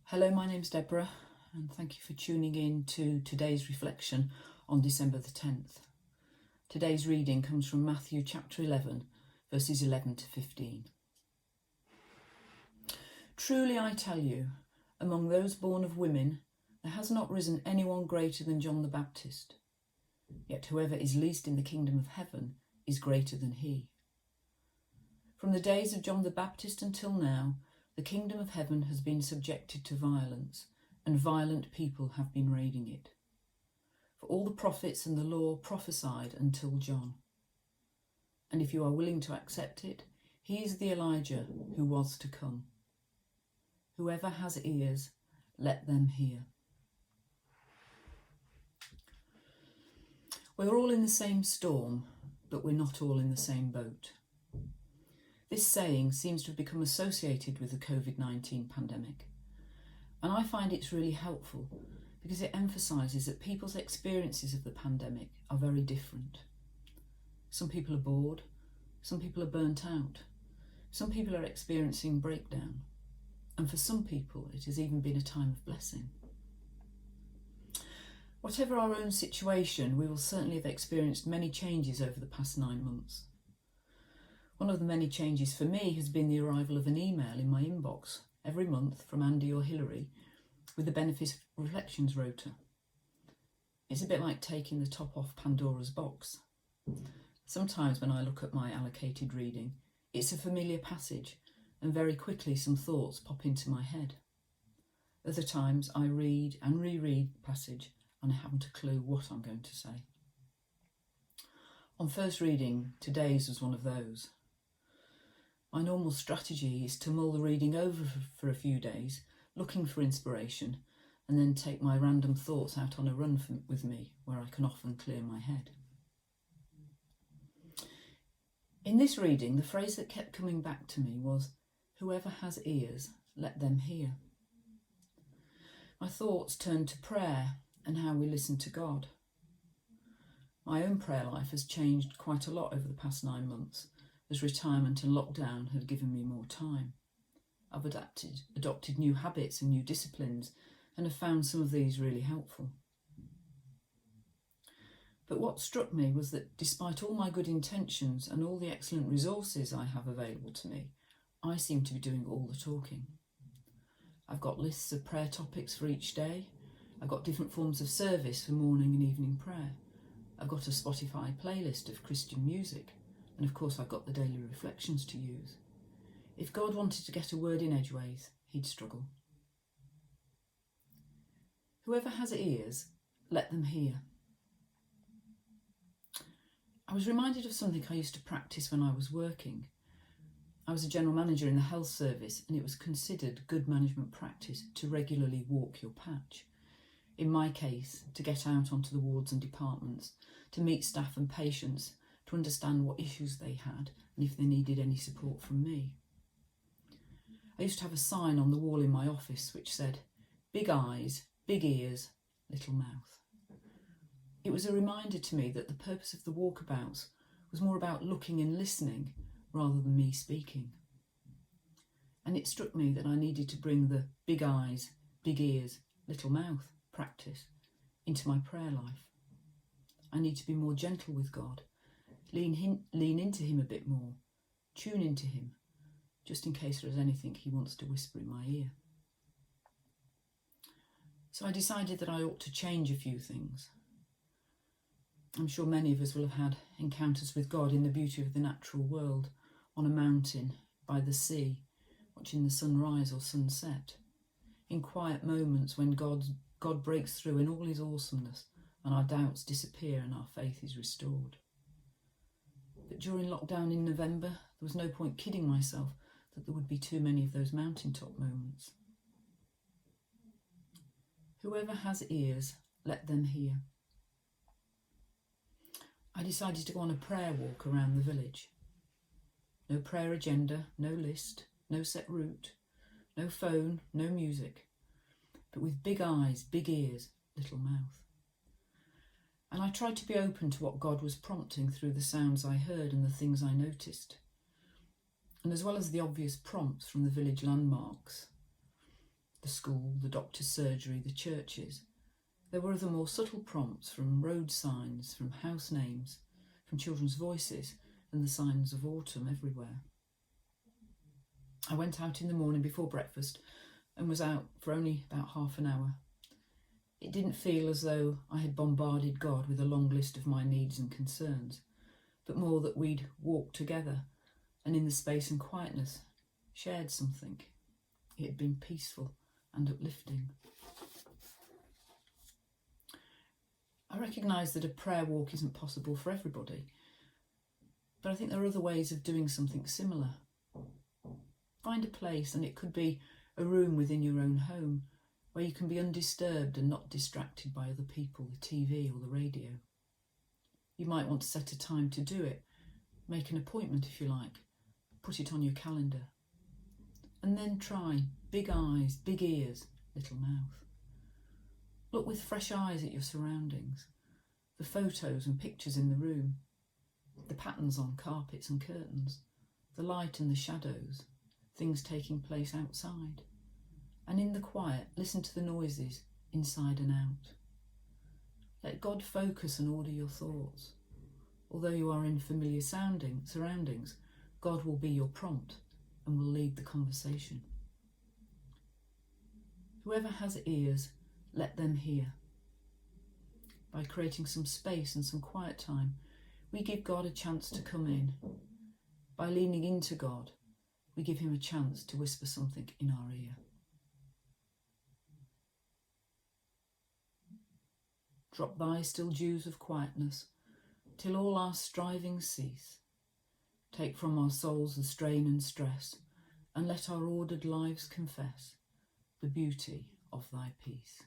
Hello, my name's Deborah, and thank you for tuning in to today's reflection on December the 10th. Today's reading comes from Matthew chapter 11, verses 11 to 15. Truly I tell you, among those born of women, there has not risen anyone greater than John the Baptist. Yet whoever is least in the kingdom of heaven is greater than he. From the days of John the Baptist until now, the kingdom of heaven has been subjected to violence, and violent people have been raiding it. For all the prophets and the law prophesied until John. And if you are willing to accept it, he is the Elijah who was to come. Whoever has ears, let them hear. We're all in the same storm, but we're not all in the same boat. This saying seems to have become associated with the COVID-19 pandemic, and I find it's really helpful because it emphasises that people's experiences of the pandemic are very different. Some people are bored, some people are burnt out, some people are experiencing breakdown, and for some people it has even been a time of blessing. Whatever our own situation, we will certainly have experienced many changes over the past 9 months. One of the many changes for me has been the arrival of an email in my inbox every month from Andy or Hilary with the Benefit Reflections rota. It's a bit like taking the top off Pandora's box. Sometimes when I look at my allocated reading, it's a familiar passage and very quickly some thoughts pop into my head. Other times I read and reread the passage and I haven't a clue what I'm going to say. On first reading, today's was one of those. My normal strategy is to mull the reading over for a few days, looking for inspiration, and then take my random thoughts out on a run with me, where I can often clear my head. In this reading, the phrase that kept coming back to me was, "Whoever has ears, let them hear." My thoughts turned to prayer and how we listen to God. My own prayer life has changed quite a lot over the past 9 months, as retirement and lockdown had given me more time. I've adopted new habits and new disciplines and have found some of these really helpful. But what struck me was that despite all my good intentions and all the excellent resources I have available to me, I seem to be doing all the talking. I've got lists of prayer topics for each day. I've got different forms of service for morning and evening prayer. I've got a Spotify playlist of Christian music, and of course I've got the daily reflections to use. If God wanted to get a word in edgeways, he'd struggle. Whoever has ears, let them hear. I was reminded of something I used to practice when I was working. I was a general manager in the health service, and it was considered good management practice to regularly walk your patch. In my case, to get out onto the wards and departments, to meet staff and patients, to understand what issues they had and if they needed any support from me. I used to have a sign on the wall in my office which said, "Big eyes, big ears, little mouth." It was a reminder to me that the purpose of the walkabouts was more about looking and listening rather than me speaking. And it struck me that I needed to bring the big eyes, big ears, little mouth practice into my prayer life. I need to be more gentle with God, lean into him a bit more, tune into him, just in case there's anything he wants to whisper in my ear. So I decided that I ought to change a few things. I'm sure many of us will have had encounters with God in the beauty of the natural world, on a mountain, by the sea, watching the sun rise or sunset, in quiet moments when God breaks through in all his awesomeness and our doubts disappear and our faith is restored. But during lockdown in November, there was no point kidding myself that there would be too many of those mountaintop moments. Whoever has ears, let them hear. I decided to go on a prayer walk around the village. No prayer agenda, no list, no set route, no phone, no music, but with big eyes, big ears, little mouth. And I tried to be open to what God was prompting through the sounds I heard and the things I noticed. And as well as the obvious prompts from the village landmarks, the school, the doctor's surgery, the churches. There were other more subtle prompts from road signs, from house names, from children's voices, and the signs of autumn everywhere. I went out in the morning before breakfast and was out for only about half an hour. It didn't feel as though I had bombarded God with a long list of my needs and concerns, but more that we'd walked together and in the space and quietness shared something. It had been peaceful and uplifting. I recognise that a prayer walk isn't possible for everybody, but I think there are other ways of doing something similar. Find a place, and it could be a room within your own home, where you can be undisturbed and not distracted by other people, the TV or the radio. You might want to set a time to do it, make an appointment if you like, put it on your calendar. And then try big eyes, big ears, little mouth. Look with fresh eyes at your surroundings, the photos and pictures in the room, the patterns on carpets and curtains, the light and the shadows, things taking place outside. And in the quiet, listen to the noises inside and out. Let God focus and order your thoughts. Although you are in familiar surroundings, God will be your prompt and will lead the conversation. Whoever has ears, let them hear. By creating some space and some quiet time, we give God a chance to come in. By leaning into God, we give him a chance to whisper something in our ear. Drop thy still dews of quietness, till all our strivings cease. Take from our souls the strain and stress, and let our ordered lives confess the beauty of thy peace.